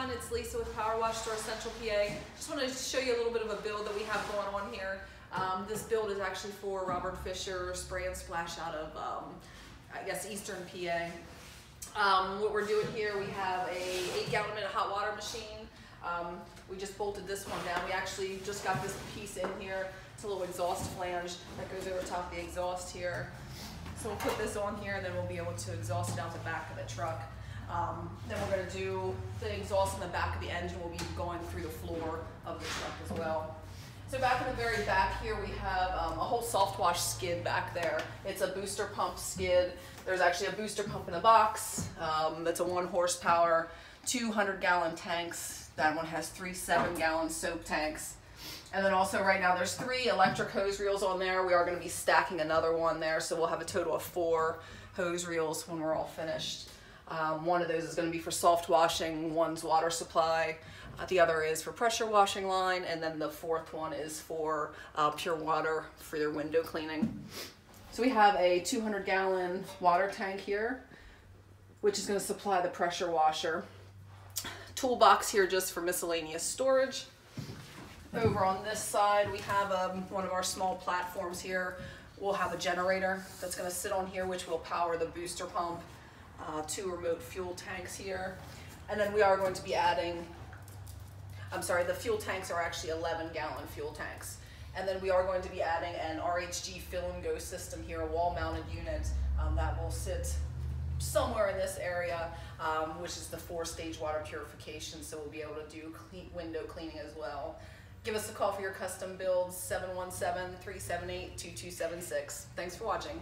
everyone, it's Lisa with Power Wash Store Central PA. Just wanted to show you a little bit of a build that we have going on here. This build is actually for Robert Fisher Spray and Splash out of, I guess, Eastern PA. What we're doing here, we have a 8-gallon minute hot water machine. We just bolted this one down. We actually just got this piece in here. It's a little exhaust flange that goes over top of the exhaust here. So we'll put this on here and then we'll be able to exhaust down the back of the truck. Then we're going to do the exhaust in the back of the engine. Will be going through the floor of the truck as well. So back in the very back here, we have a whole soft wash skid back there. It's a booster pump skid. There's actually a booster pump in the box. That's a 1 horsepower, 200-gallon tanks. That one has 3 7-gallon soap tanks. And then also right now there's 3 electric hose reels on there. We are going to be stacking another one there, so we'll have a total of 4 hose reels when we're all finished. One of those is going to be for soft washing, one's water supply, the other is for pressure washing line, and then the 4th one is for pure water for your window cleaning. So we have a 200-gallon water tank here, which is going to supply the pressure washer. Toolbox here just for miscellaneous storage. Over on this side we have one of our small platforms here. We'll have a generator that's going to sit on here, which will power the booster pump. 2 remote fuel tanks here, and then we are going to be adding, the fuel tanks are actually 11-gallon fuel tanks, and then we are going to be adding an RHG fill and go system here, a wall mounted unit that will sit somewhere in this area, which is the 4-stage water purification, so we'll be able to do window cleaning as well. Give us a call for your custom builds, 717-378-2276. Thanks for watching.